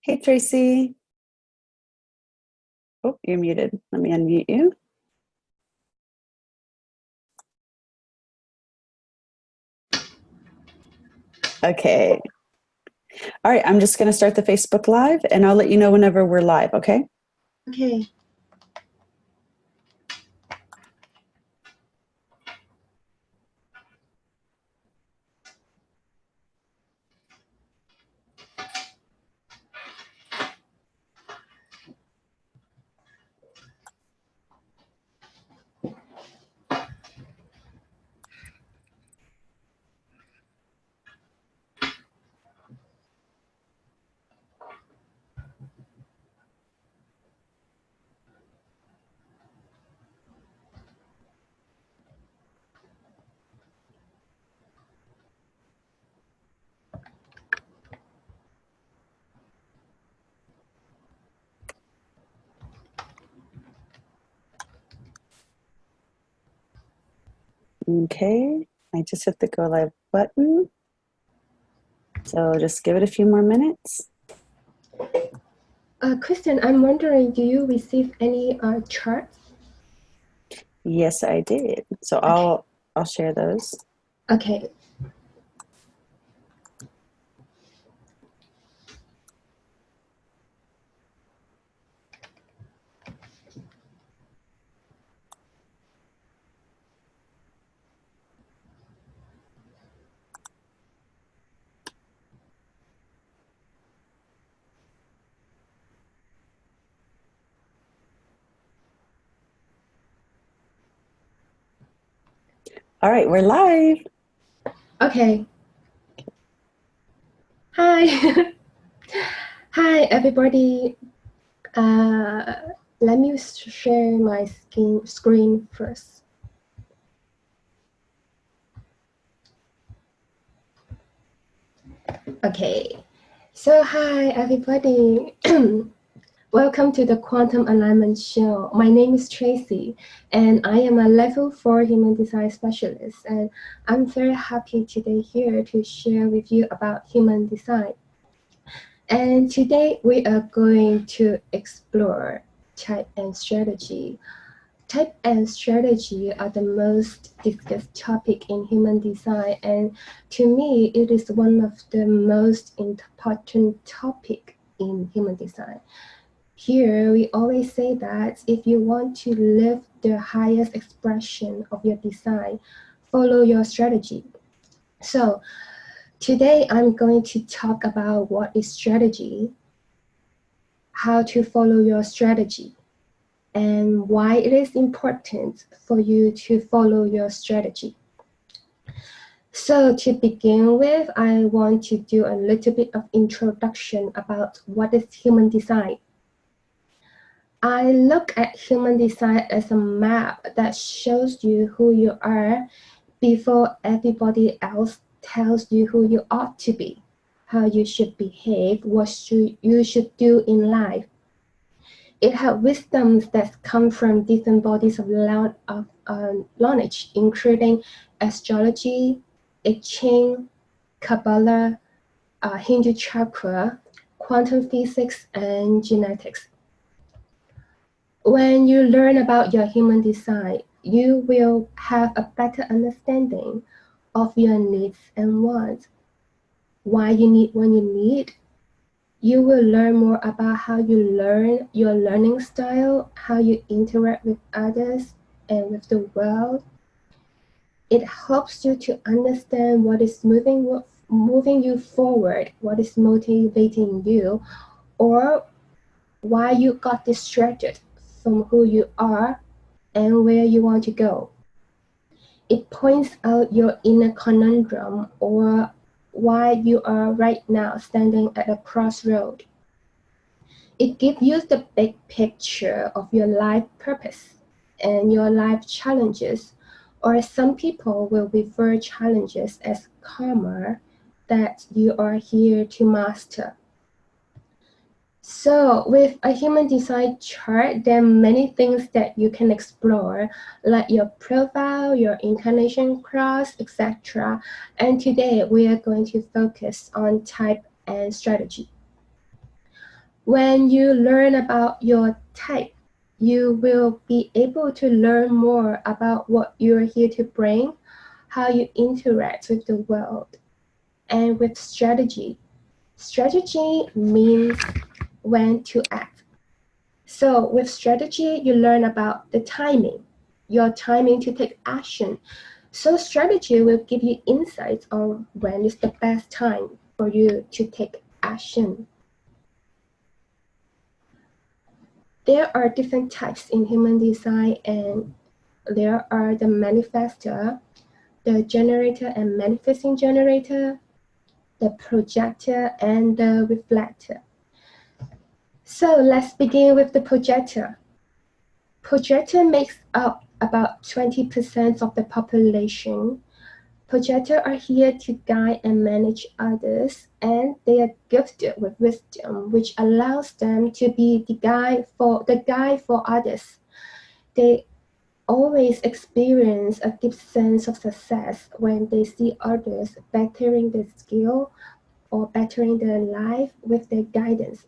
Hey, Tracy. Oh, you're muted. Let me unmute you. Okay. All right, I'm just going to start the Facebook Live, and I'll let you know whenever we're live, okay? Okay. Okay, I just hit the go live button. So just give it a few more minutes. Kristen, I'm wondering, do you receive any charts? Yes, I did. So I'll share those. Okay. All right, we're live. Okay. Hi. Hi, everybody. Let me share my screen first. Okay. So hi, everybody. Welcome to the Quantum Alignment Show. My name is Tracy, and I am a Level 4 Human Design Specialist, and I'm very happy today here to share with you about human design. And today we are going to explore type and strategy. Type and strategy are the most discussed topic in human design, and to me, it is one of the most important topic in human design. Here, we always say that if you want to live the highest expression of your design, follow your strategy. So, today I'm going to talk about what is strategy, how to follow your strategy, and why it is important for you to follow your strategy. So, to begin with, I want to do a little bit of introduction about what is human design. I look at human design as a map that shows you who you are before everybody else tells you who you ought to be, how you should behave, what you should do in life. It has wisdoms that come from different bodies of knowledge, including astrology, I Ching, Kabbalah, Hindu chakra, quantum physics, and genetics. When you learn about your human design, you will have a better understanding of your needs and wants, why you need what you need. You will learn more about how you learn, your learning style, how you interact with others and with the world. It helps you to understand what is moving you forward, what is motivating you, or why you got distracted from who you are and where you want to go. It points out your inner conundrum or why you are right now standing at a crossroad. It gives you the big picture of your life purpose and your life challenges, or some people will refer challenges as karma that you are here to master. So with a human design chart, there are many things that you can explore, like your profile, your incarnation cross, etc. And today we are going to focus on type and strategy. When you learn about your type, you will be able to learn more about what you're here to bring, how you interact with the world, and with strategy. Strategy means when to act. So with strategy, you learn about the timing, your timing to take action. So strategy will give you insights on when is the best time for you to take action. There are different types in human design, and there are the manifestor, the generator and manifesting generator, the projector, and the reflector. So let's begin with the projector. Projector makes up about 20% of the population. Projectors are here to guide and manage others, and they are gifted with wisdom, which allows them to be the guide for others. They always experience a deep sense of success when they see others bettering their skill or bettering their life with their guidance.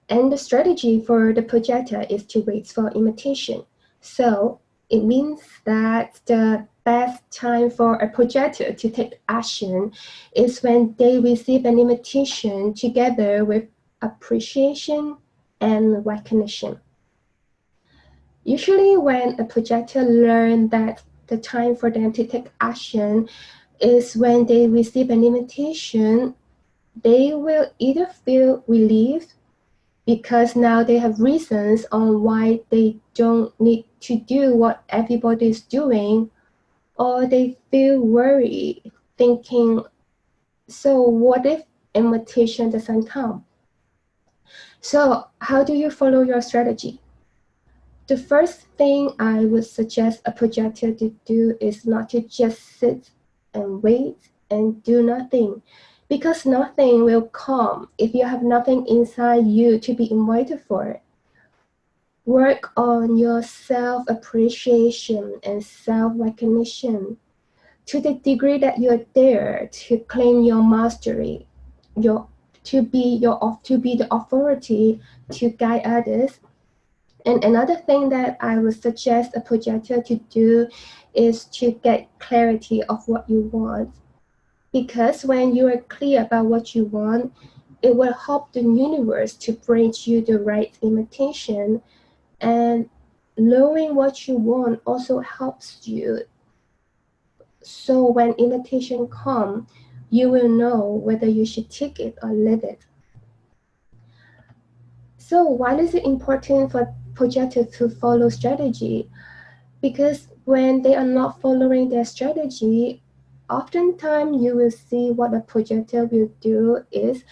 And the strategy for the projector is to wait for imitation. So it means that the best time for a projector to take action is when they receive an invitation together with appreciation and recognition. Usually when a projector learns that the time for them to take action is when they receive an invitation, they will either feel relieved because now they have reasons on why they don't need to do what everybody is doing, or they feel worried, thinking, so what if invitation doesn't come? So how do you follow your strategy? The first thing I would suggest a projector to do is not to just sit and wait and do nothing, because nothing will come if you have nothing inside you to be invited for. Work on your self-appreciation and self-recognition to the degree that you're there to claim your mastery, to be the authority to guide others. And another thing that I would suggest a projector to do is to get clarity of what you want. Because when you are clear about what you want, it will help the universe to bring you the right invitation. And knowing what you want also helps you. So when invitation comes, you will know whether you should take it or leave it. So why is it important for projectors to follow strategy? Because when they are not following their strategy, oftentimes you will see what a projector will do is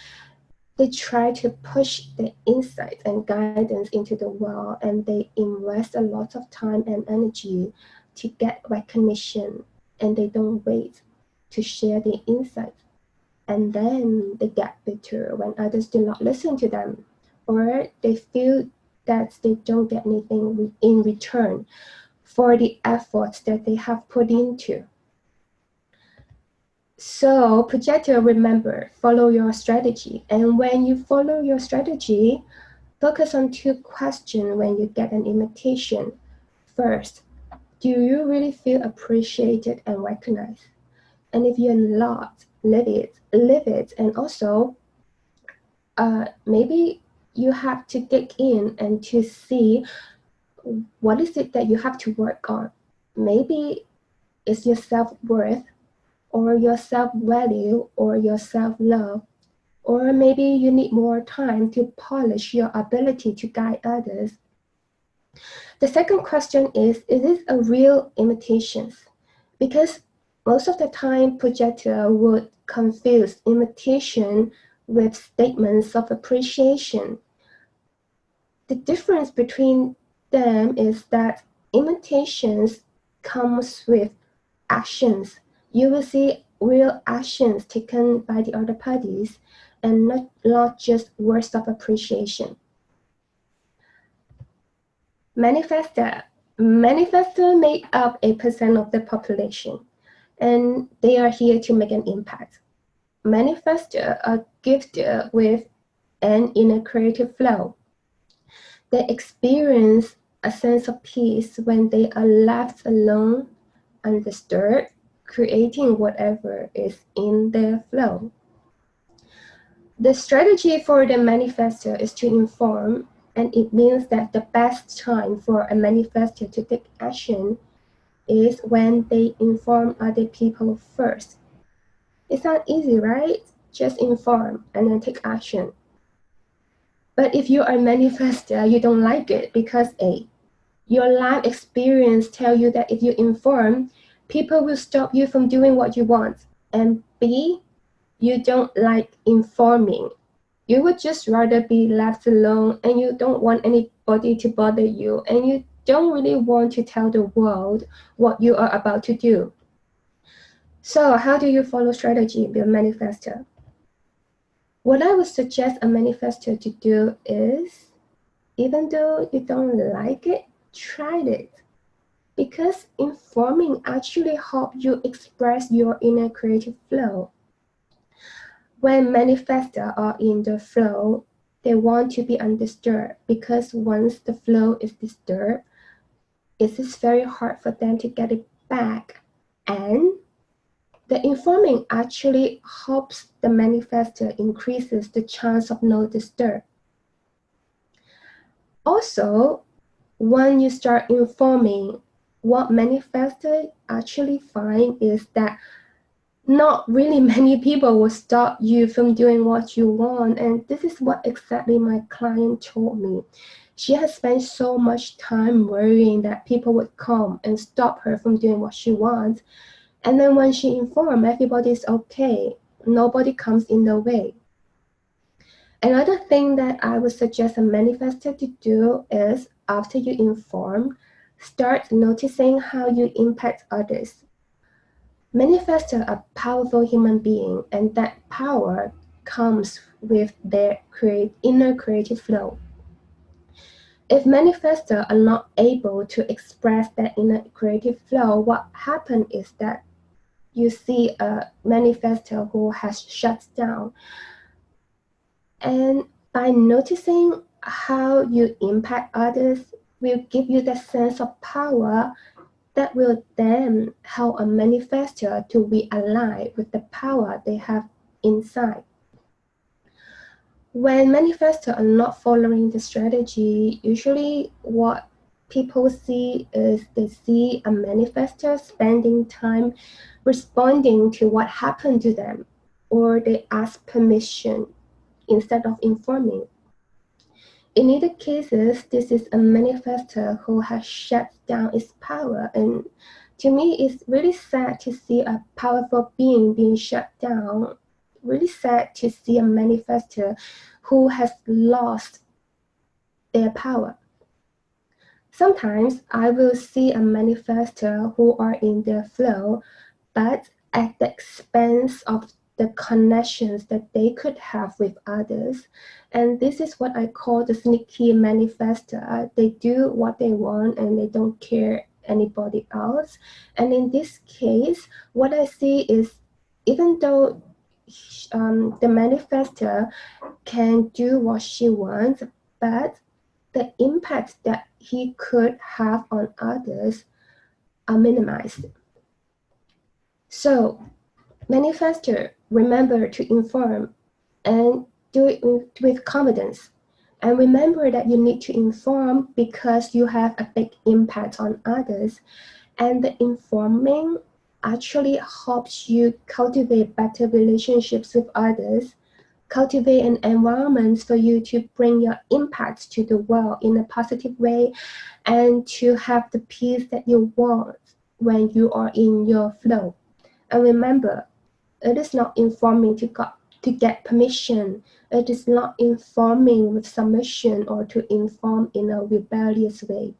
they try to push the insight and guidance into the world, and they invest a lot of time and energy to get recognition, and they don't wait to share the insight. And then they get bitter when others do not listen to them, or they feel that they don't get anything in return for the efforts that they have put into. So projector, remember, follow your strategy. And when you follow your strategy, focus on two questions when you get an invitation. First, do you really feel appreciated and recognized? And if you're not, live it. And also, maybe you have to dig in and to see what is it that you have to work on. Maybe it's your self-worth, or your self-value, or your self-love, or maybe you need more time to polish your ability to guide others. The second question is this a real invitation? Because most of the time, projector would confuse invitation with statements of appreciation. The difference between them is that invitations comes with actions. You will see real actions taken by the other parties and not just words of appreciation. Manifestor make up 8% of the population, and they are here to make an impact. Manifestor are gifted with and in a creative flow. They experience a sense of peace when they are left alone, undisturbed, creating whatever is in their flow. The strategy for the manifestor is to inform, and it means that the best time for a manifestor to take action is when they inform other people first. It's not easy, right? Just inform and then take action. But if you are a manifestor, you don't like it because A, your life experience tell you that if you inform, people will stop you from doing what you want. And B, you don't like informing. You would just rather be left alone and you don't want anybody to bother you and you don't really want to tell the world what you are about to do. So how do you follow strategy be a manifestor? What I would suggest a manifestor to do is, even though you don't like it, try it. Because informing actually helps you express your inner creative flow. When manifestors are in the flow, they want to be undisturbed because once the flow is disturbed, it is very hard for them to get it back. And the informing actually helps the manifestor increases the chance of no disturb. Also, when you start informing, what manifestors actually find is that not really many people will stop you from doing what you want. And this is what exactly my client told me. She has spent so much time worrying that people would come and stop her from doing what she wants. And then when she informed, everybody's okay. Nobody comes in the way. Another thing that I would suggest a manifestor to do is, after you inform, start noticing how you impact others. Manifestors are powerful human beings, and that power comes with their inner creative flow. If manifestors are not able to express that inner creative flow, what happens is that you see a manifestor who has shut down. And by noticing how you impact others will give you that sense of power that will then help a manifestor to realign with the power they have inside. When manifestors are not following the strategy, usually what people see is they see a manifestor spending time responding to what happened to them, or they ask permission instead of informing. In either cases, this is a manifestor who has shut down its power, and to me, it's really sad to see a powerful being being shut down. Really sad to see a manifestor who has lost their power. Sometimes I will see a manifestor who are in their flow, but at the expense of the connections that they could have with others. And this is what I call the sneaky manifestor. They do what they want and they don't care anybody else. And in this case, what I see is, even though the manifestor can do what she wants, but the impact that he could have on others are minimized. So, manifestor, remember to inform and do it with confidence. And remember that you need to inform because you have a big impact on others. And the informing actually helps you cultivate better relationships with others, cultivate an environment for you to bring your impact to the world in a positive way, and to have the peace that you want when you are in your flow. And remember, it is not informing to get permission. It is not informing with submission or to inform in a rebellious way.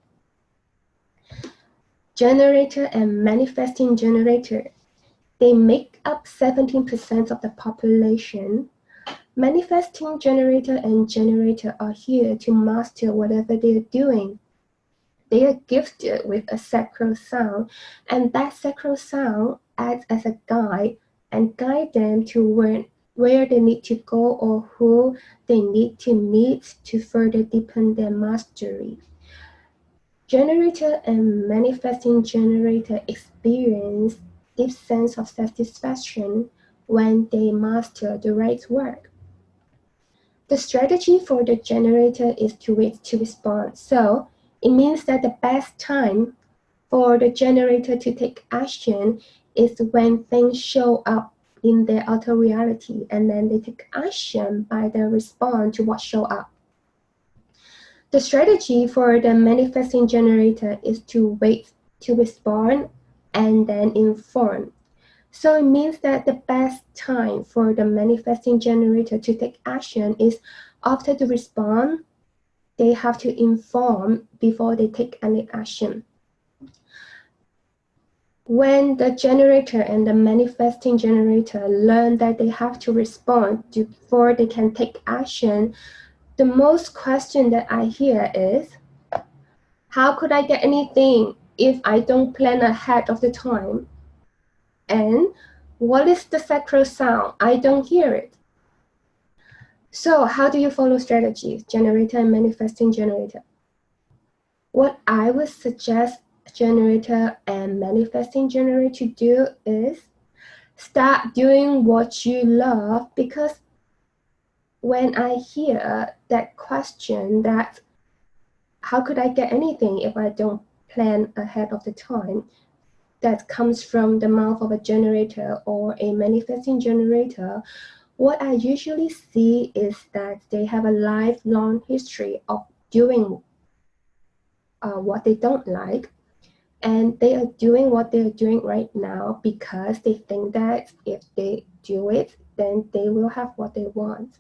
Generator and manifesting generator, they make up 17% of the population. Manifesting generator and generator are here to master whatever they are doing. They are gifted with a sacral sound, and that sacral sound acts as a guide and guide them where they need to go or who they need to meet to further deepen their mastery. Generator and manifesting generator experience deep sense of satisfaction when they master the right work. The strategy for the generator is to wait to respond. So it means that the best time for the generator to take action is when things show up in their outer reality, and then they take action by the response to what show up. The strategy for the manifesting generator is to wait to respond and then inform. So it means that the best time for the manifesting generator to take action is after the response. They have to inform before they take any action. When the generator and the manifesting generator learn that they have to respond before they can take action, the most question that I hear is, how could I get anything if I don't plan ahead of the time? And what is the sacral sound? I don't hear it. So how do you follow strategies, generator and manifesting generator? What I would suggest generator and manifesting generator to do is start doing what you love, because when I hear that question, that how could I get anything if I don't plan ahead of the time, that comes from the mouth of a generator or a manifesting generator, what I usually see is that they have a lifelong history of doing what they don't like, and they are doing what they are doing right now because they think that if they do it, then they will have what they want.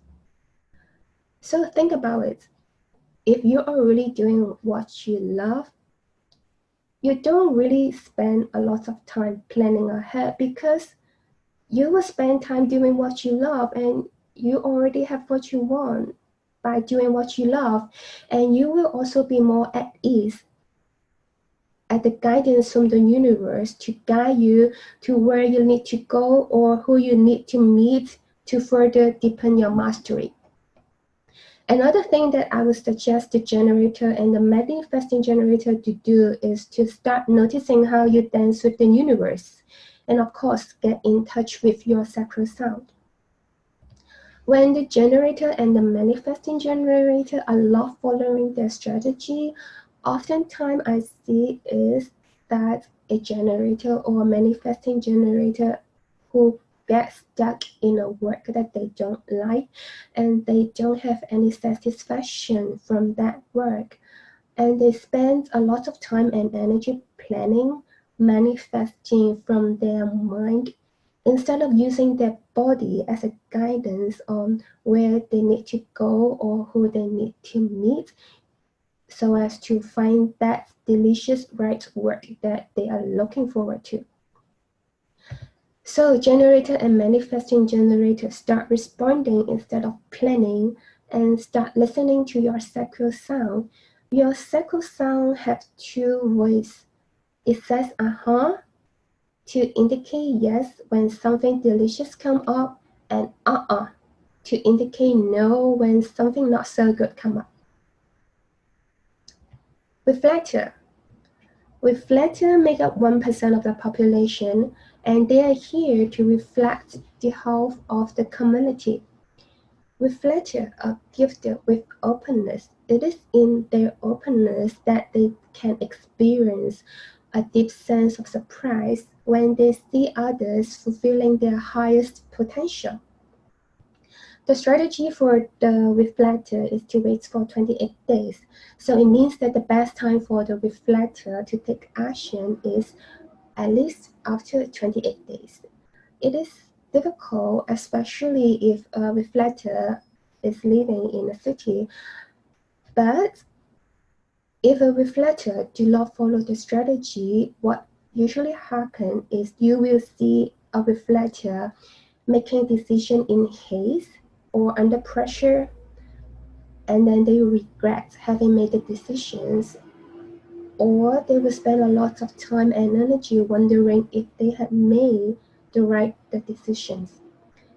So think about it. If you are really doing what you love, you don't really spend a lot of time planning ahead, because you will spend time doing what you love and you already have what you want by doing what you love, and you will also be more at ease at the guidance from the universe to guide you to where you need to go or who you need to meet to further deepen your mastery. Another thing that I would suggest the generator and the manifesting generator to do is to start noticing how you dance with the universe, and of course, get in touch with your sacral sound. When the generator and the manifesting generator are not following their strategy, oftentimes I see is that a generator or a manifesting generator who gets stuck in a work that they don't like, and they don't have any satisfaction from that work, and they spend a lot of time and energy planning, manifesting from their mind, instead of using their body as a guidance on where they need to go or who they need to meet, so as to find that delicious right work that they are looking forward to. So generator and manifesting generator start responding instead of planning, and start listening to your sacral sound. Your sacral sound has two ways. It says to indicate yes when something delicious come up, and to indicate no when something not so good come up. Reflector. Reflector make up 1% of the population, and they are here to reflect the health of the community. Reflectors are gifted with openness. It is in their openness that they can experience a deep sense of surprise when they see others fulfilling their highest potential. The strategy for the reflector is to wait for 28 days. So it means that the best time for the reflector to take action is at least after 28 days. It is difficult, especially if a reflector is living in a city. But if a reflector do not follow the strategy, what usually happens is you will see a reflector making decision in haste or under pressure, and then they will regret having made the decisions, or they will spend a lot of time and energy wondering if they had made the right decisions.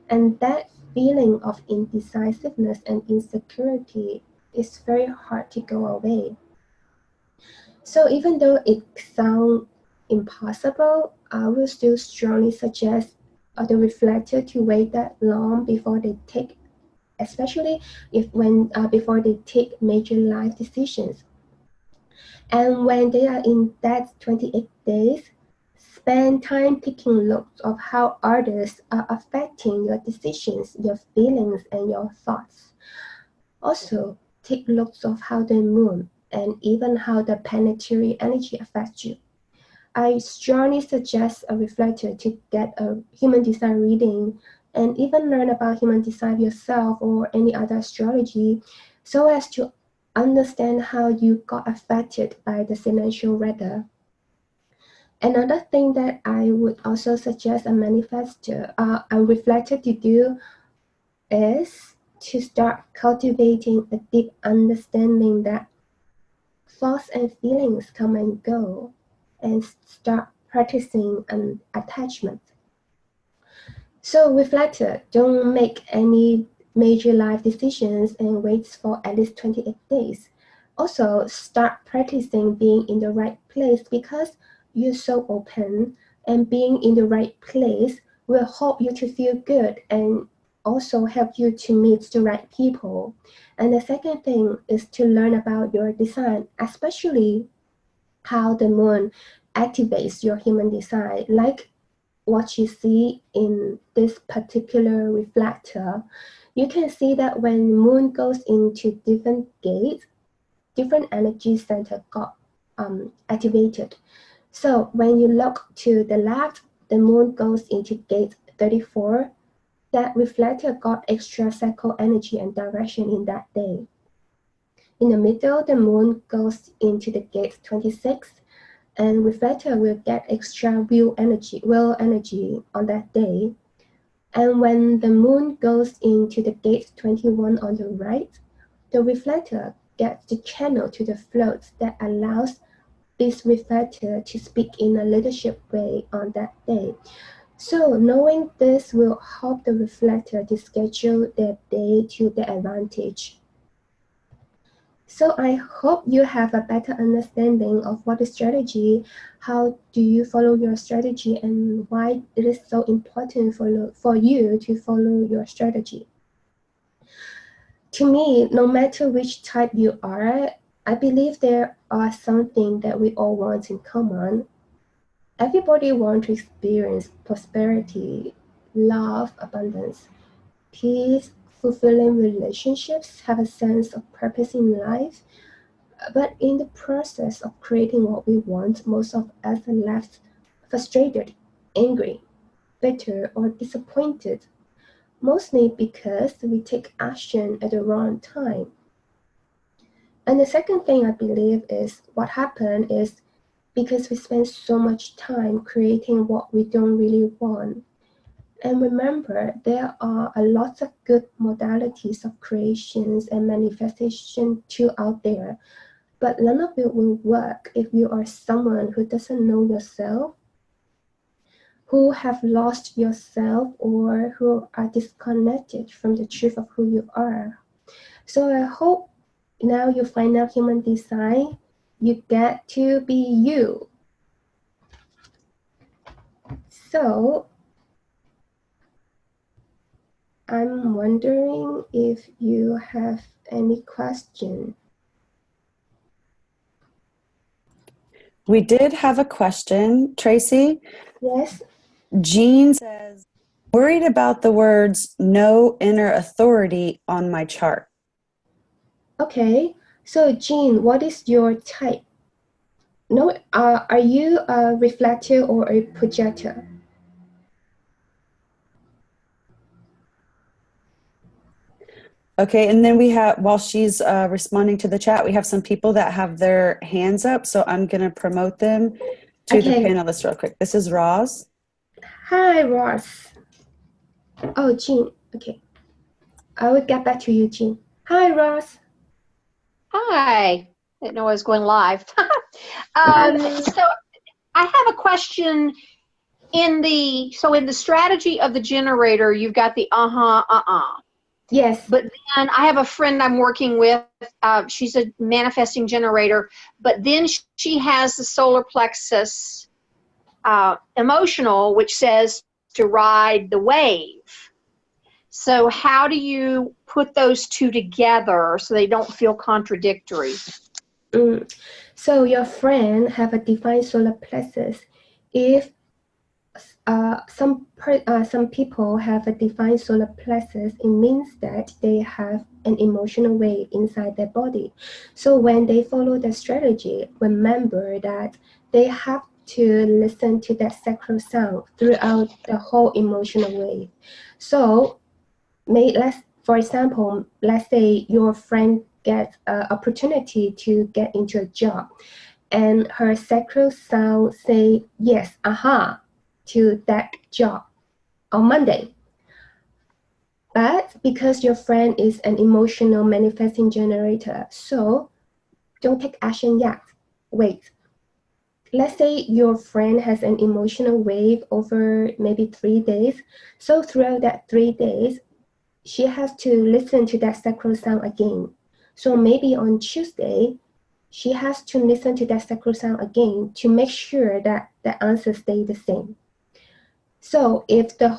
And that feeling of indecisiveness and insecurity is very hard to go away. So even though it sounds impossible, I will still strongly suggest the reflector to wait that long before they take, especially before they take major life decisions. And when they are in that 28 days, spend time taking looks of how others are affecting your decisions, your feelings, and your thoughts. Also, take looks of how the moon and even how the planetary energy affects you. I strongly suggest a reflector to get a human design reading and even learn about human design yourself or any other astrology so as to understand how you got affected by the celestial weather. Another thing that I would also suggest a manifestor, a reflector to do is to start cultivating a deep understanding that thoughts and feelings come and go and start practicing an attachment. So reflector, don't make any major life decisions and wait for at least 28 days. Also, start practicing being in the right place because you're so open, and being in the right place will help you to feel good and also help you to meet the right people. And the second thing is to learn about your design, especially how the moon activates your human design, like what you see in this particular reflector. You can see that when moon goes into different gates, different energy center got activated. So when you look to the left, the moon goes into gate 34. That reflector got extra cycle energy and direction in that day. In the middle, the moon goes into the gate 26, and reflector will get extra will energy on that day. And when the moon goes into the gate 21 on the right, the reflector gets the channel to the float that allows this reflector to speak in a leadership way on that day. So knowing this will help the reflector to schedule their day to their advantage. So I hope you have a better understanding of what is strategy, how do you follow your strategy, and why it is so important for you to follow your strategy. To me, no matter which type you are, I believe there are something that we all want in common. Everybody wants to experience prosperity, love, abundance, peace, fulfilling relationships, have a sense of purpose in life. But in the process of creating what we want, most of us are left frustrated, angry, bitter, or disappointed, mostly because we take action at the wrong time. And the second thing I believe is what happened is because we spend so much time creating what we don't really want. And remember, there are a lot of good modalities of creations and manifestation too out there, but none of it will work if you are someone who doesn't know yourself, who have lost yourself, or who are disconnected from the truth of who you are. So I hope now you find out human design, you get to be you. So I'm wondering if you have any question. We did have a question, Tracy. Yes. Jean says, worried about the words no inner authority on my chart. Okay. So Jean, what is your type? No, are you a reflector or a projector? Okay, and then we have, while she's responding to the chat, we have some people that have their hands up, so I'm going to promote them to the panelists real quick. This is Roz. Hi, Roz. Oh, Jean. Okay. I will get back to you, Jean. Hi, Roz. Hi. Didn't know I was going live. So I have a question. in the strategy of the generator, you've got the Yes. But then I have a friend I'm working with. She's a manifesting generator, but then she has the solar plexus emotional, which says to ride the wave. So how do you put those two together so they don't feel contradictory? So your friend have a defined solar plexus. If some people have a defined solar plexus, it means that they have an emotional wave inside their body. So when they follow the strategy, remember that they have to listen to that sacral sound throughout the whole emotional wave. So for example, let's say your friend gets an opportunity to get into a job, and her sacral sound say yes, to that job on Monday. But because your friend is an emotional manifesting generator, so don't take action yet. Wait. Let's say your friend has an emotional wave over maybe 3 days. So throughout that 3 days, she has to listen to that sacral sound again. So maybe on Tuesday, she has to listen to that sacral sound again to make sure that the answer stays the same. So if the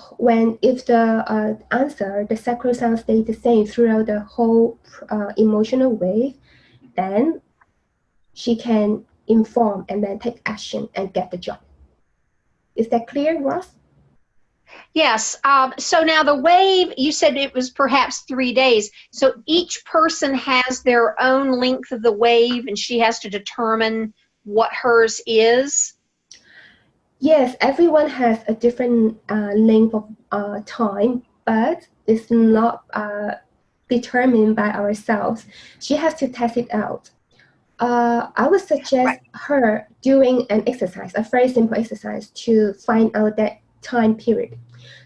answer, the sacral sound stays the same throughout the whole emotional wave, then she can inform and then take action and get the job. Is that clear, Ross? Yes. So now the wave, you said it was perhaps 3 days. So each person has their own length of the wave, and she has to determine what hers is? Yes, everyone has a different length of time, but it's not determined by ourselves. She has to test it out. I would suggest her doing an exercise, a very simple exercise to find out that time period.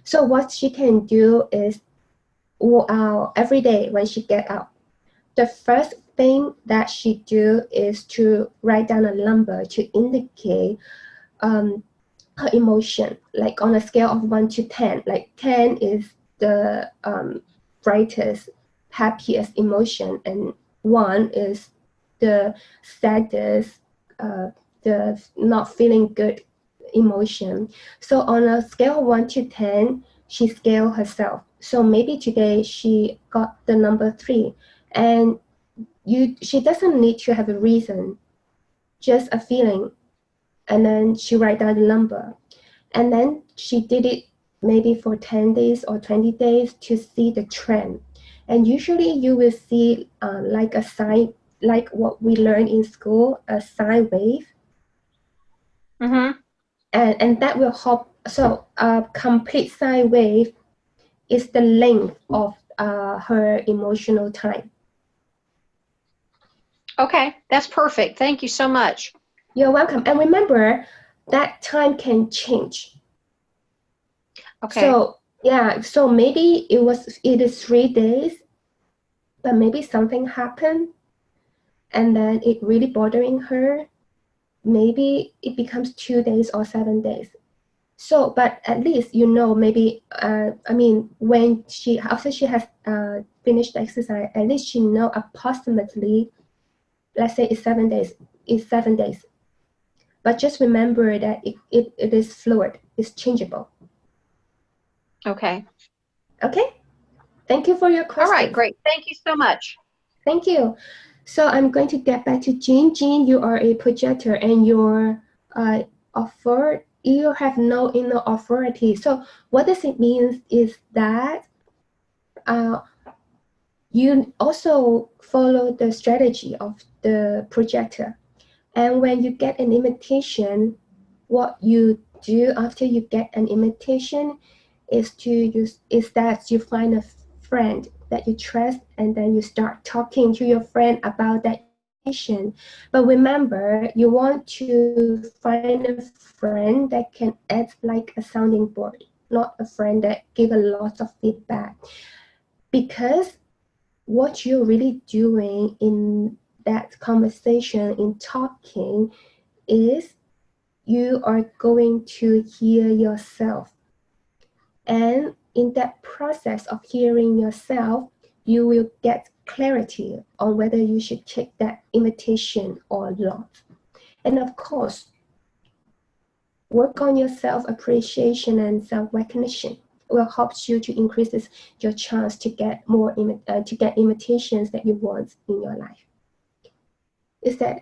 So what she can do is every day when she get up, the first thing that she do is to write down a number to indicate her emotion, like on a scale of 1 to 10. Like 10 is the brightest, happiest emotion, and 1 is the saddest, the not feeling good emotion. So on a scale of 1 to 10, she scaled herself. So maybe today she got the number 3, and she doesn't need to have a reason, just a feeling, and then she write down the number. And then she did it maybe for 10 days or 20 days to see the trend. And usually you will see like a sine, like what we learn in school, a sine wave. Mm-hmm. And that will help. So a complete sine wave is the length of her emotional time. Okay, that's perfect. Thank you so much. You're welcome. And remember, that time can change. Okay. So yeah, so maybe it is 3 days, but maybe something happened and then it really bothering her. Maybe it becomes 2 days or 7 days. So, but at least maybe when after she has finished the exercise, at least she know approximately, let's say it's 7 days. It's 7 days. But just remember that it is fluid. It's changeable. Okay. Okay. Thank you for your question. All right, great. Thank you so much. Thank you. So I'm going to get back to Jean. Jean, you are a projector and you have no inner authority. So what does it mean is that you also follow the strategy of the projector. And when you get an invitation, what you do after you get an invitation is that you find a friend that you trust, and then you start talking to your friend about that invitation. But remember, you want to find a friend that can act like a sounding board, not a friend that give a lot of feedback. Because what you're really doing in that conversation, in talking, is you are going to hear yourself. And in that process of hearing yourself, you will get clarity on whether you should take that invitation or not. And of course, work on your self-appreciation and self-recognition will help you to increase your chance to get more invitations that you want in your life. Is that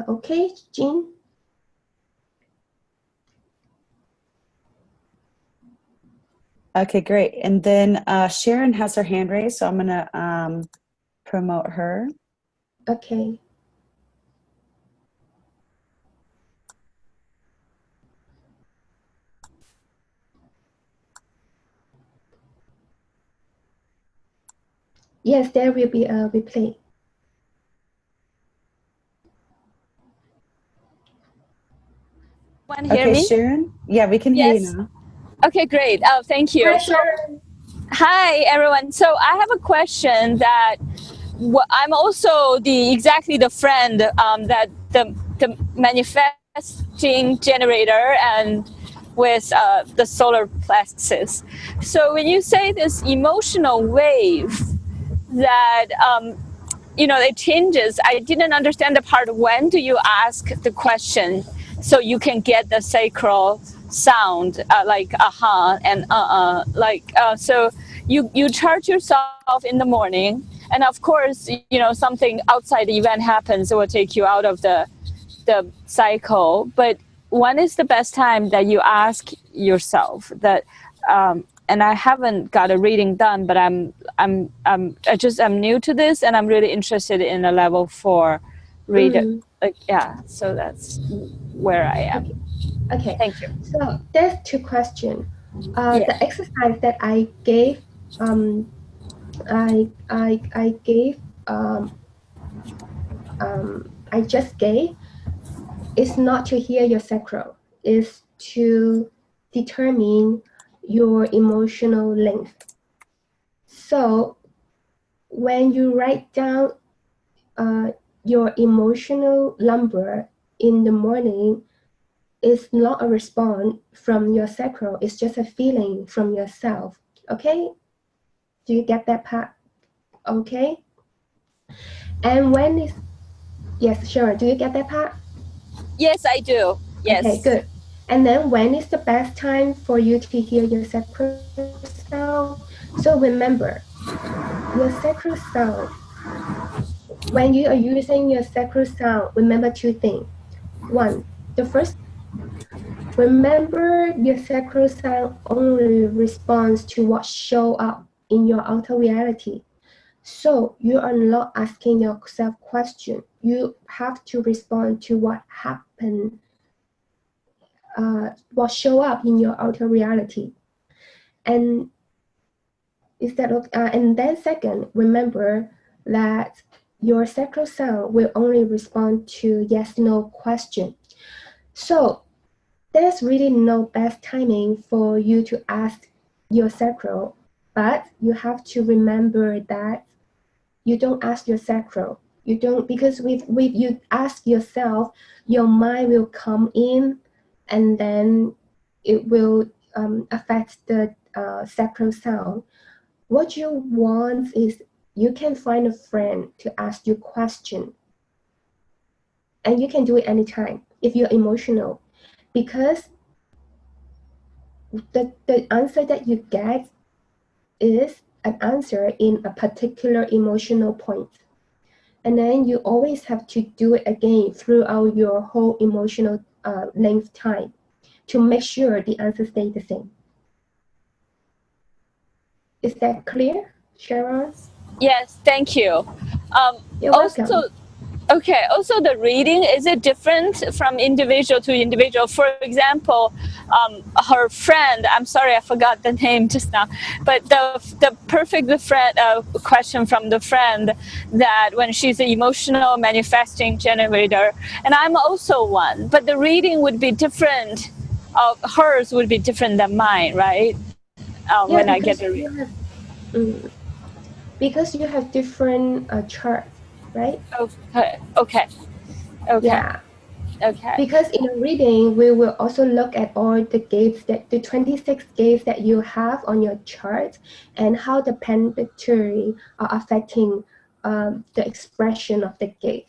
okay, Jean? Okay, great. And then Sharon has her hand raised, so I'm going to promote her. Okay. Yes, there will be a replay. Hear Okay, me? Sharon? Yeah, we can hear you now. Okay, great. Oh, thank you. Hi, So, Sharon. hi, everyone. So I have a question that I'm also exactly the friend that the manifesting generator and with the solar plexus. So when you say this emotional wave that it changes. I didn't understand the part. When do you ask the question so you can get the sacral sound like and so you charge yourself in the morning, and of course something outside the event happens, it will take you out of the cycle. But when is the best time that you ask yourself that? And I haven't got a reading done, but I'm new to this, and I'm really interested in a level 4 reader. So that's where I am. Okay. Thank you. So there's 2 questions. The exercise that I gave, I just gave, is not to hear your sacral. Is to determine your emotional length. So when you write down your emotional number in the morning, it's not a response from your sacral, it's just a feeling from yourself. Okay? Do you get that part? Okay? And when is, yes, sure. Do you get that part? Yes, I do. Yes. Okay, good. And then when is the best time for you to hear your sacral sound? So remember, your sacral sound, when you are using your sacral sound, remember 2 things. 1, the first, remember your sacral sound only responds to what show up in your outer reality. So you are not asking yourself question. You have to respond to what happened, what show up in your outer reality. And and then second, remember that your sacral sound will only respond to yes/no question. So there's really no best timing for you to ask your sacral, but you have to remember that you don't ask your sacral. You don't, because with you ask yourself, your mind will come in, and then it will affect the sacral sound. What you want is you can find a friend to ask you question, and you can do it anytime if you're emotional, because the answer that you get is an answer in a particular emotional point. And then you always have to do it again throughout your whole emotional length time to make sure the answer stays the same. Is that clear, Sharon? Yes, thank you. You're welcome. Okay, also the reading, is it different from individual to individual? For example, her friend, I'm sorry, I forgot the name just now, but the question from the friend, that when she's an emotional manifesting generator, and I'm also one, but the reading would be different, hers would be different than mine, right? When I get the reading. Because you have different charts, right? Okay. Yeah. Okay. Because in a reading, we will also look at all the gates, the 26 gates that you have on your chart, and how the planetary are affecting the expression of the gate.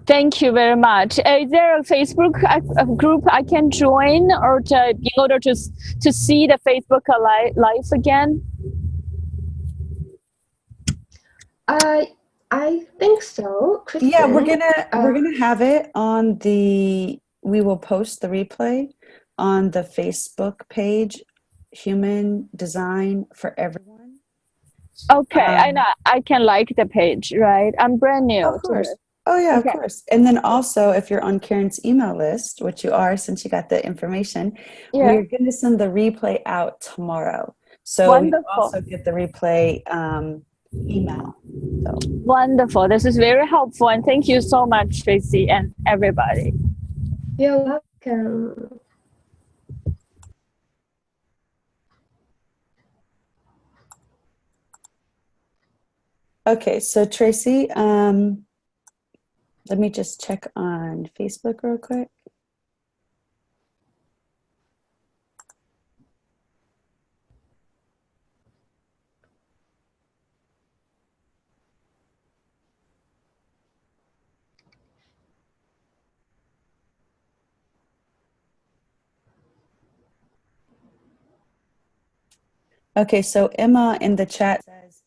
Thank you very much. Is there a Facebook group I can join, or in order to see the Facebook live again? I think so, Kristen. Yeah, we're gonna have it on the. We will post the replay on the Facebook page, Human Design for Everyone. Okay, I know I can like the page, right? I'm brand new. Of course. Oh yeah, Okay. of course. And then also, if you're on Karen's email list, which you are since you got the information, Yeah. we're going to send the replay out tomorrow. So Wonderful. you also get the replay email. So. Wonderful. This is very helpful, and thank you so much, Tracy, and everybody. You're welcome. Okay, so Tracy, let me just check on Facebook real quick. Okay, so Emma in the chat says,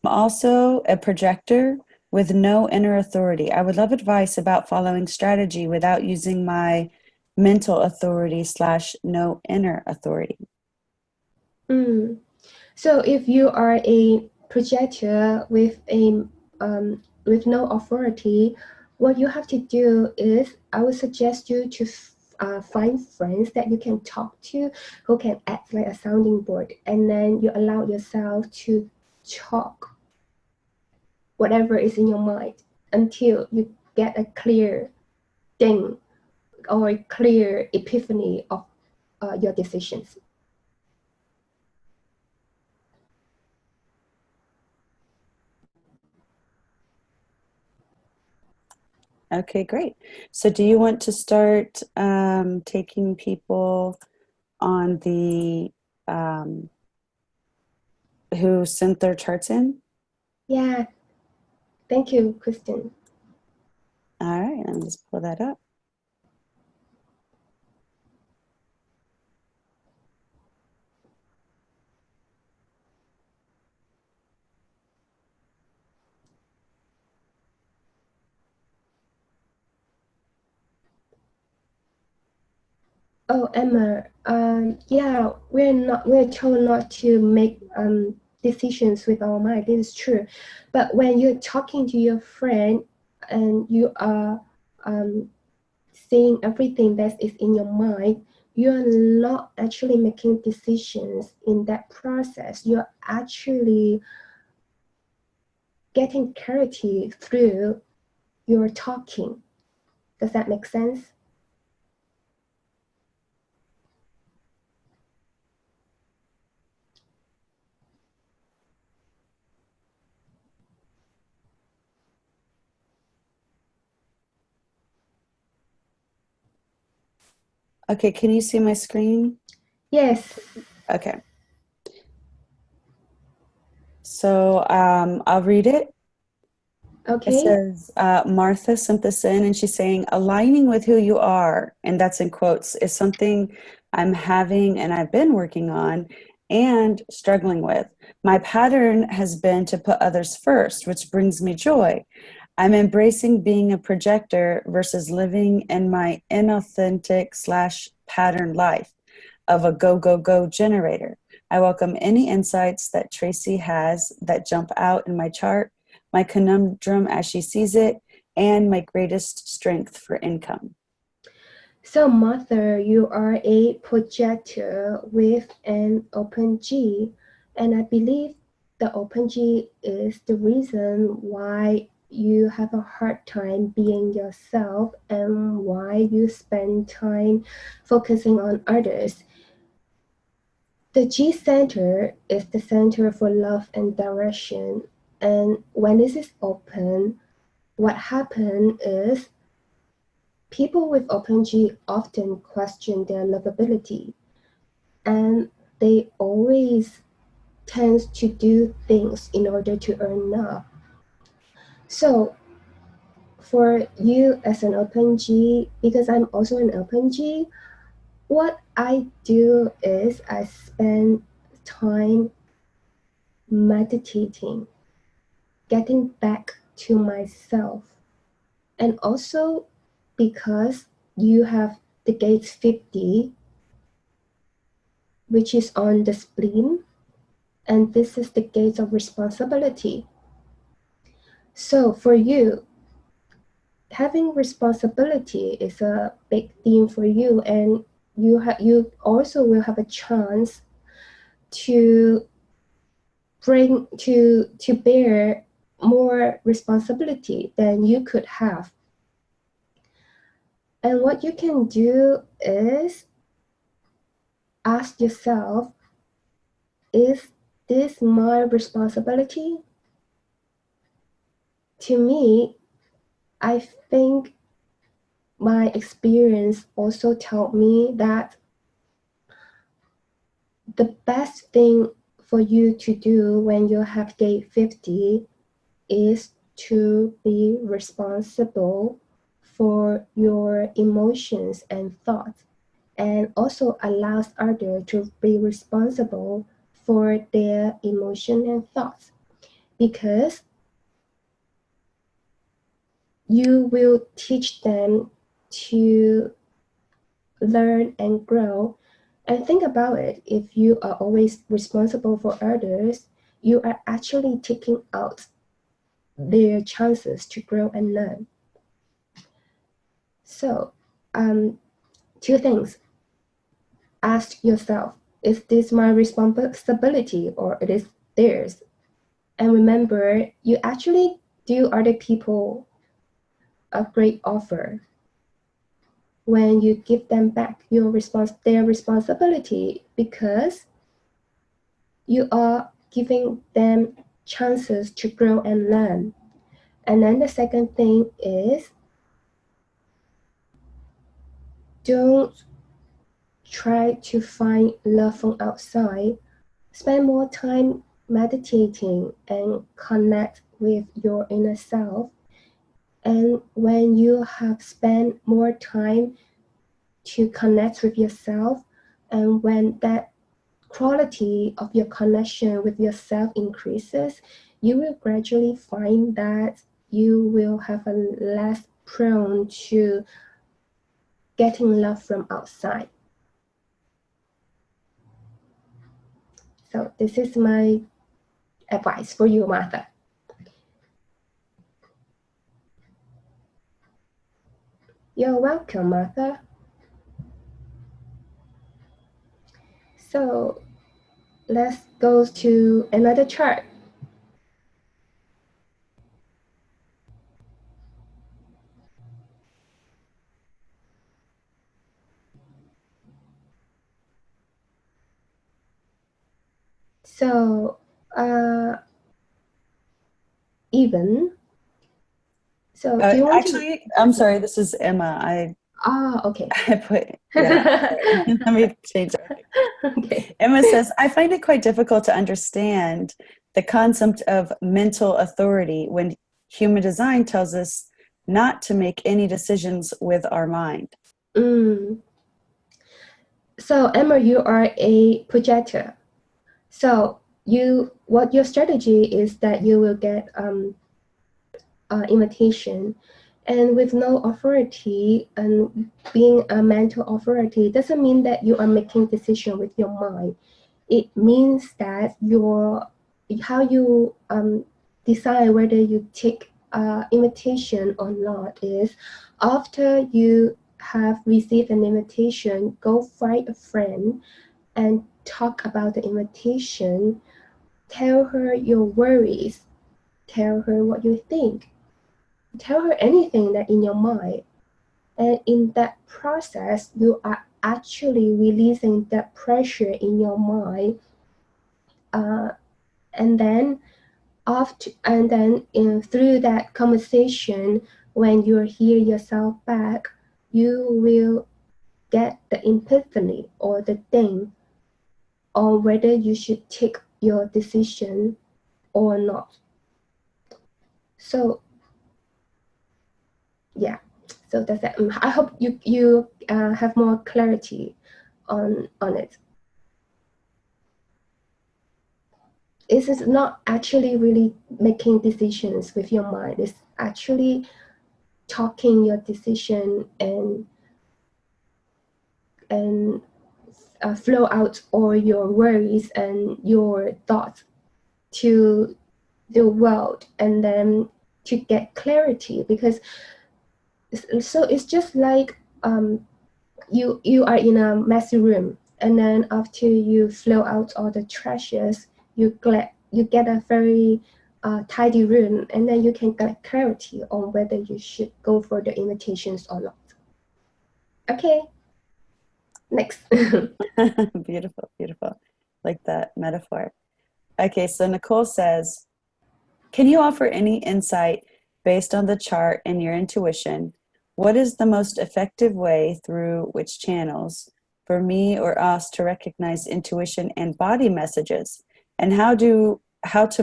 I'm also a projector with no inner authority. I would love advice about following strategy without using my mental authority / no inner authority. So if you are a projector with with no authority, what you have to do is, I would suggest you to find friends that you can talk to, who can act like a sounding board, and then you allow yourself to talk whatever is in your mind until you get a clear thing or a clear epiphany of your decisions. Okay, great. So do you want to start taking people on the who sent their charts in? Yeah. Thank you, Kristen. All right, let me just pull that up. Oh, Emma, yeah, we're told not to make decisions with our mind. This is true. But when you're talking to your friend and you are saying everything that is in your mind, you're not actually making decisions in that process. You're actually getting clarity through your talking. Does that make sense? Okay, can you see my screen? Yes. Okay. So I'll read it. Okay. It says, Martha sent this in and she's saying, aligning with who you are, and that's in quotes, is something I'm having and I've been working on and struggling with. My pattern has been to put others first, which brings me joy. I'm embracing being a projector versus living in my inauthentic / pattern life of a go, go, go generator. I welcome any insights that Tracy has that jump out in my chart, my conundrum as she sees it, and my greatest strength for income. So, Mother, you are a projector with an open G, and I believe the open G is the reason why you have a hard time being yourself and why you spend time focusing on others. The G center is the center for love and direction, and when this is open, what happens is people with open G often question their lovability, and they always tend to do things in order to earn love. So for you as an open G, because I'm also an open G, what I do is I spend time meditating, getting back to myself. And also because you have the gate 50, which is on the spleen, and this is the gate of responsibility. So for you, having responsibility is a big theme for you, and you also will have a chance to bear more responsibility than you could have. And what you can do is ask yourself, is this my responsibility? To me, I think my experience also told me that the best thing for you to do when you have gate 50 is to be responsible for your emotions and thoughts, and also allows others to be responsible for their emotion and thoughts, because you will teach them to learn and grow. And think about it, if you are always responsible for others, you are actually taking out their chances to grow and learn. So, two things. Ask yourself, is this my responsibility or it is theirs? And remember, you actually do other people a great offer when you give them back their responsibility, because you are giving them chances to grow and learn. And then the second thing is, don't try to find love from outside. Spend more time meditating and connect with your inner self. And when you have spent more time to connect with yourself, and when that quality of your connection with yourself increases, you will gradually find that you will have a less prone to getting love from outside. So this is my advice for you, Martha. You're welcome, Martha. So let's go to another chart. So even. So do you want actually, I'm sorry, this is Emma. Okay. I put, yeah, sorry. Let me change it. Okay. Emma says, I find it quite difficult to understand the concept of mental authority when human design tells us not to make any decisions with our mind. So Emma, you are a projector. So what your strategy is that you will get invitation, and with no authority, and being a mental authority doesn't mean that you are making decision with your mind. It means that how you decide whether you take invitation or not is, after you have received an invitation, go find a friend and talk about the invitation. Tell her your worries. Tell her what you think. Tell her anything that in your mind. And in that process, you are actually releasing that pressure in your mind. And then through that conversation, when you hear yourself back, you will get the epiphany or the thing on whether you should take your decision or not. So yeah, so that's it. I hope you have more clarity on it. This is not actually really making decisions with your mind. It's actually talking your decision and flow out all your worries and your thoughts to the world, and then to get clarity. Because so it's just like you are in a messy room, and then after you flow out all the trashes, you get a very tidy room, and then you can get clarity on whether you should go for the invitations or not. Okay, next. Beautiful, beautiful. Like that metaphor. Okay, so Nicole says, can you offer any insight based on the chart and your intuition? What is the most effective way through which channels for me or us to recognize intuition and body messages? And how to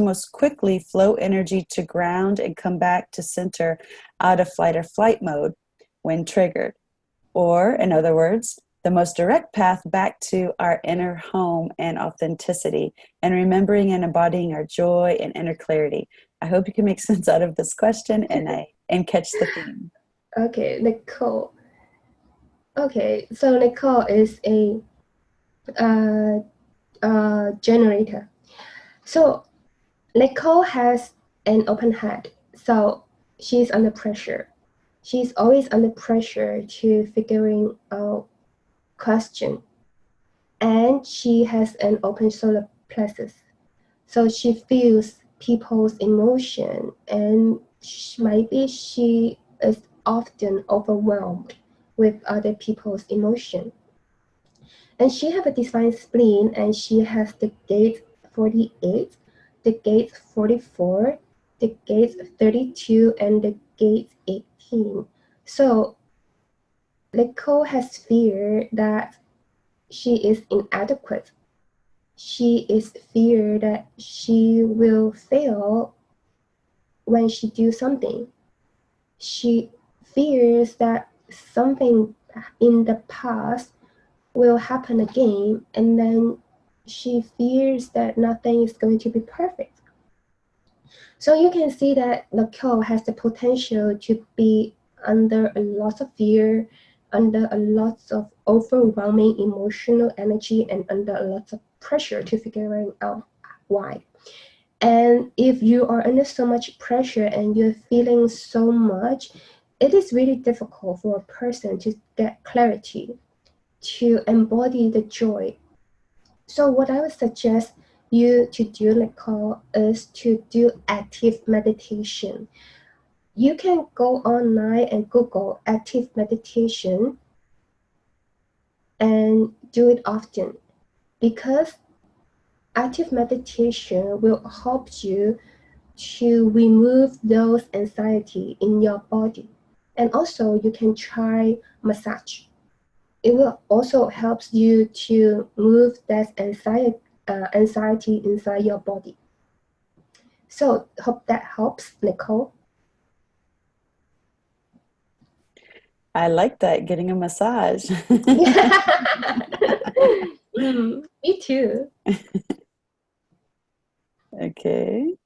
most quickly flow energy to ground and come back to center out of fight or flight mode when triggered? Or, in other words, the most direct path back to our inner home and authenticity, and remembering and embodying our joy and inner clarity. I hope you can make sense out of this question and catch the theme. Okay, Nicole. Okay, so Nicole is a generator. So Nicole has an open head, so she's under pressure. She's always under pressure to figuring out question, and she has an open solar plexus, so she feels people's emotion, and maybe she is often overwhelmed with other people's emotion. And she have a defined spleen, and she has the gate 48, the gate 44, the gate 32, and the gate 18. So Nicole has fear that she is inadequate. She is fear that she will fail when she do something. She fears that something in the past will happen again, and then she fears that nothing is going to be perfect. So you can see that Nicole has the potential to be under a lot of fear, under a lot of overwhelming emotional energy, and under a lot of pressure to figure out why. And if you are under so much pressure and you're feeling so much, it is really difficult for a person to get clarity, to embody the joy. So what I would suggest you to do, Nicole, is to do active meditation. You can go online and Google active meditation and do it often, because active meditation will help you to remove those anxiety in your body. And also you can try massage. It will also help you to move that anxiety inside your body. So hope that helps, Nicole. I like that, getting a massage. Me too. Okay.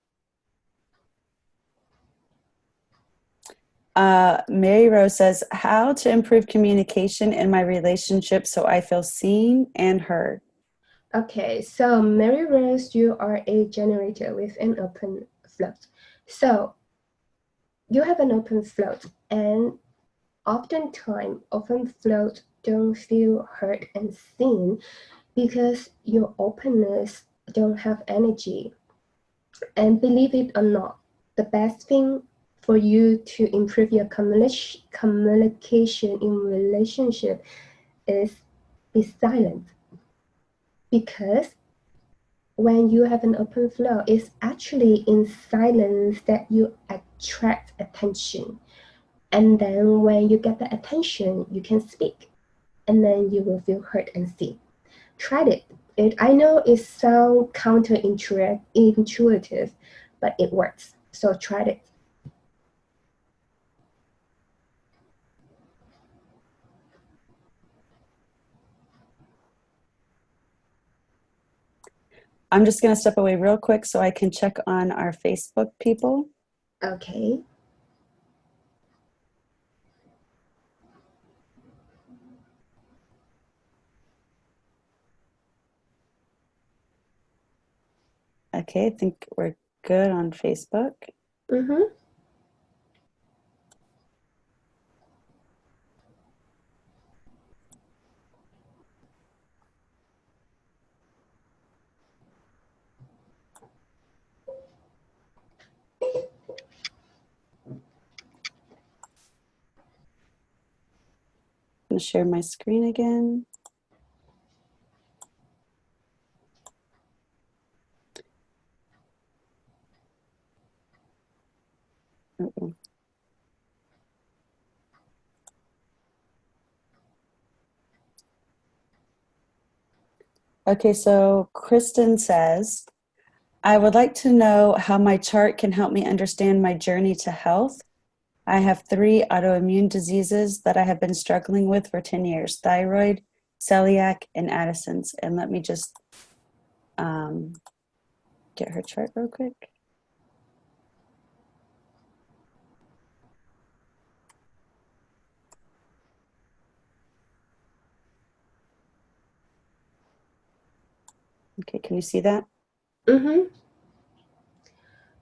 Mary Rose says, how to improve communication in my relationship so I feel seen and heard. Okay, so Mary Rose, you are a generator with an open float. So you have an open float, and oftentimes open float don't feel heard and seen because your openness don't have energy. And believe it or not, the best thing for you to improve your communication in relationship is be silent. Because when you have an open flow, it's actually in silence that you attract attention. And then when you get the attention, you can speak. And then you will feel heard and seen. Try it. I know it sounds counterintuitive, but it works. So try it. I'm just going to step away real quick so I can check on our Facebook people. Okay. Okay, I think we're good on Facebook. Mm-hmm. I'm going to share my screen again. Uh-oh. Okay, so Kristen says, I would like to know how my chart can help me understand my journey to health. I have 3 autoimmune diseases that I have been struggling with for 10 years, thyroid, celiac, and Addison's. And let me just get her chart real quick. Okay, can you see that? Mm-hmm.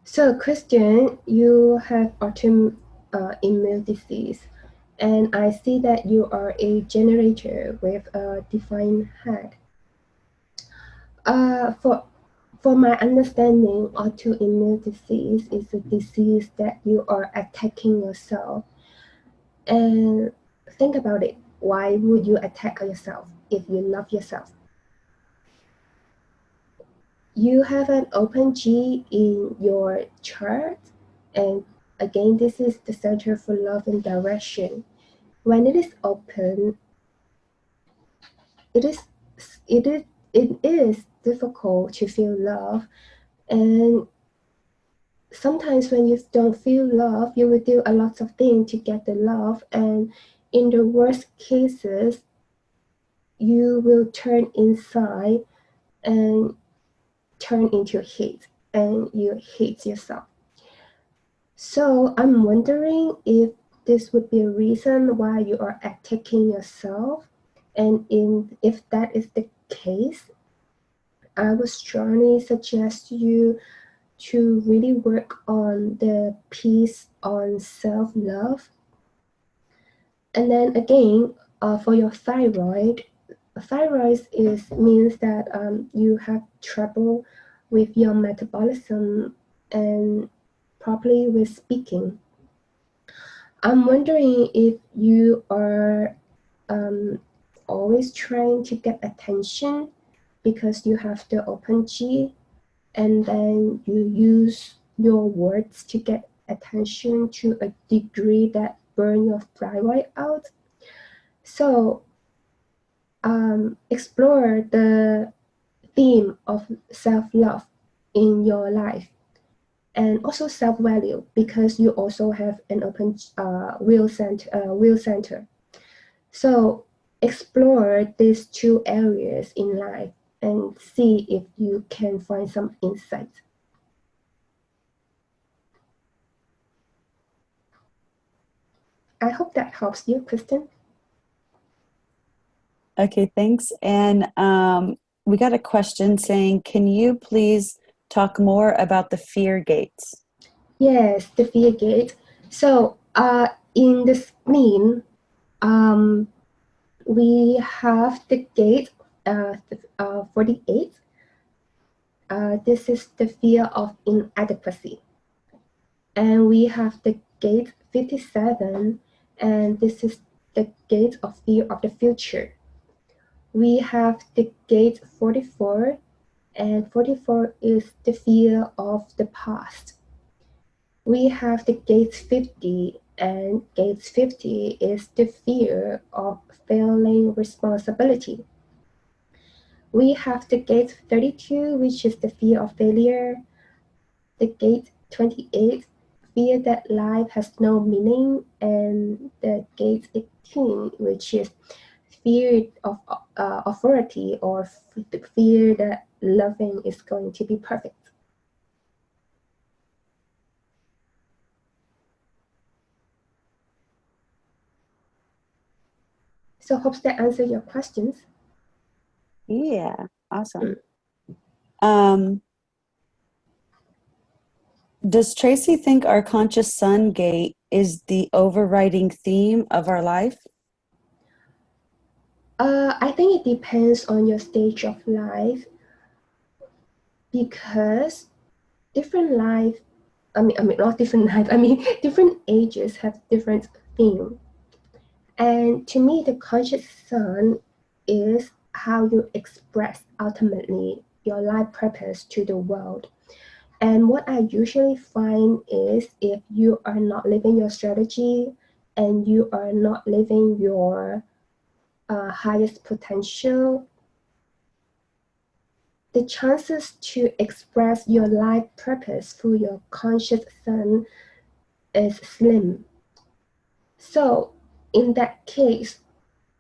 So, Christian, you have autoimmune disease, and I see that you are a generator with a defined head. For my understanding, autoimmune disease is a disease that you are attacking yourself. And think about it. Why would you attack yourself if you love yourself? You have an open G in your chart, and again, this is the center for love and direction. When it is open, it is it is difficult to feel love, and sometimes when you don't feel love, you will do a lot of things to get the love, and in the worst cases, you will turn inside and turn into hate, and you hate yourself. So I'm wondering if this would be a reason why you are attacking yourself, and if that is the case, I would strongly suggest you to really work on the piece on self-love. And then again, for your thyroid means that you have trouble with your metabolism and properly with speaking. I'm wondering if you are always trying to get attention because you have the open G, and then you use your words to get attention to a degree that burn your thyroid out. So explore the theme of self-love in your life, and also self-value, because you also have an open will center. So explore these 2 areas in life and see if you can find some insight. I hope that helps you, Kristen. Okay, thanks. And we got a question saying, can you please talk more about the fear gates? Yes, the fear gate. So in the spleen, we have the gate 48. This is the fear of inadequacy. And we have the gate 57, and this is the gate of fear of the future. We have the gate 44, and 44 is the fear of the past. We have the gate 50, and gate 50 is the fear of failing responsibility. We have the gate 32, which is the fear of failure, the gate 28, fear that life has no meaning, and the gate 18, which is fear of authority, or fear that loving is going to be perfect. So hope that answered your questions. Yeah, awesome. Does Tracy think our conscious sun gate is the overriding theme of our life? I think it depends on your stage of life, because different life, not different life, different ages have different theme. And to me, the conscious sun is how you express ultimately your life purpose to the world. And what I usually find is, if you are not living your strategy and you are not living your highest potential, the chances to express your life purpose through your conscious sun is slim. So in that case,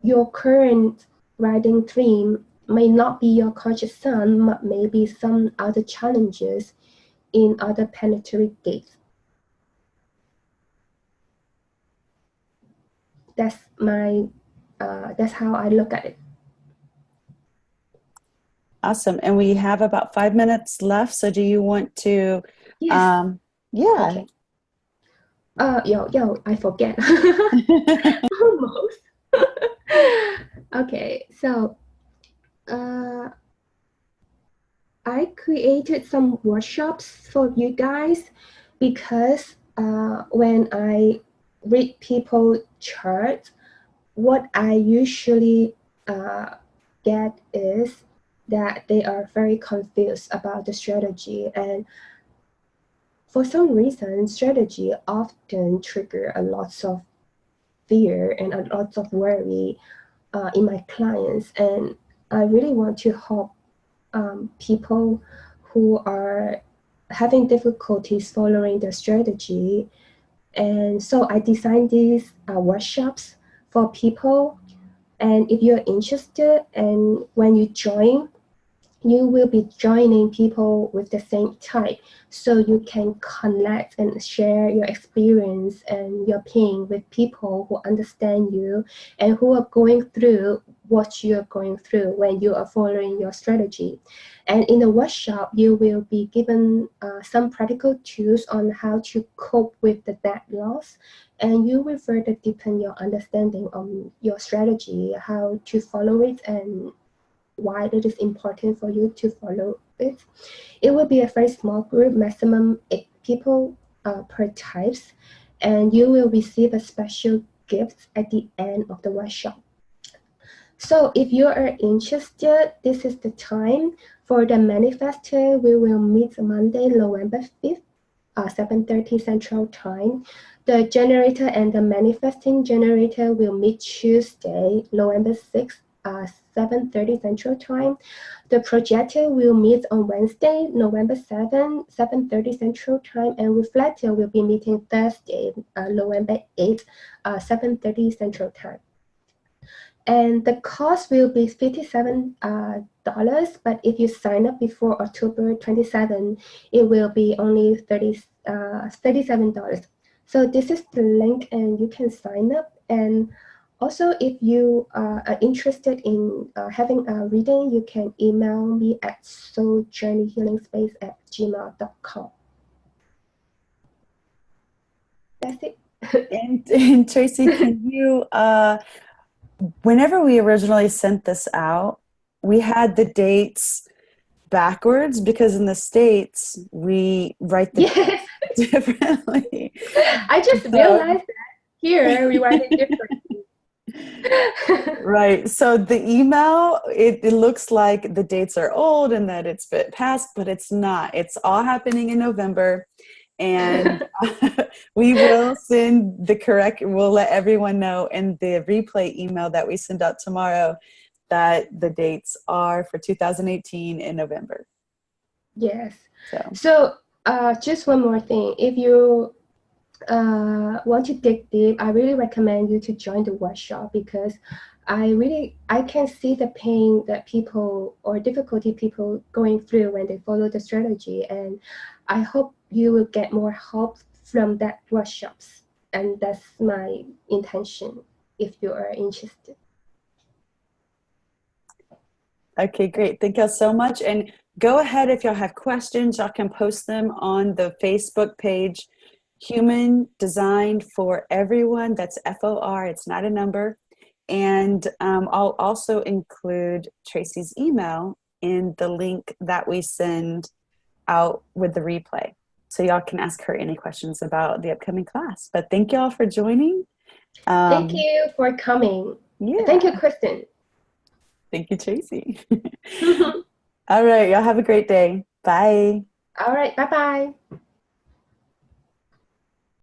your current riding theme may not be your conscious sun, but maybe some other challenges in other planetary gates. That's how I look at it. Awesome. And we have about 5 minutes left. So do you want to, Yes. yeah. Okay. I forget. Almost. Okay, so I created some workshops for you guys, because when I read people charts, what I usually get is that they are very confused about the strategy, and for some reason, strategy often trigger a lot of fear and a lot of worry in my clients, and I really want to help people who are having difficulties following the strategy. And so I designed these workshops for people. And if you're interested, and when you join, you will be joining people with the same type, so you can connect and share your experience and your pain with people who understand you and who are going through what you're going through when you are following your strategy. And in the workshop, you will be given some practical tools on how to cope with the debt loss, and you will further deepen your understanding on your strategy, how to follow it, and why it is important for you to follow it. It will be a very small group, maximum 8 people per types, and you will receive a special gift at the end of the workshop. So if you are interested, this is the time. For the manifester, we will meet Monday, November 5th, 7:30 Central Time. The generator and the manifesting generator will meet Tuesday, November 6th, 7:30 Central Time. The projector will meet on Wednesday, November 7th, 7:30 Central Time, and reflector will be meeting Thursday, November 8th, 7:30 Central Time. And the cost will be $57, but if you sign up before October 27, it will be only $37. So this is the link, and you can sign up. And also, if you are interested in having a reading, you can email me at souljourneyhealingspace@gmail.com. That's it. And Tracy, can you, whenever we originally sent this out, we had the dates backwards, because in the States, we write the dates differently. I just realized that here we write it differently. Right. So the email, it looks like the dates are old and that it's been past, but it's not. It's all happening in November. And we will send the correct, we'll let everyone know in the replay email that we send out tomorrow that the dates are for 2018 in November. Yes. So, So just one more thing. If you want to dig deep, I really recommend you to join the workshop, because I can see the pain that people or difficulty people going through when they follow the strategy, and I hope you will get more help from that workshops, and that's my intention if you are interested. okay, great. Thank y'all so much. And go ahead, if y'all have questions, y'all can post them on the Facebook page, Human Designed for Everyone. That's FOR, it's not a number. And I'll also include Tracy's email in the link that we send out with the replay. So y'all can ask her any questions about the upcoming class. But thank y'all for joining. Thank you for coming. Yeah. Thank you, Kristen. Thank you, Tracy. All right, y'all have a great day. Bye. All right, bye-bye.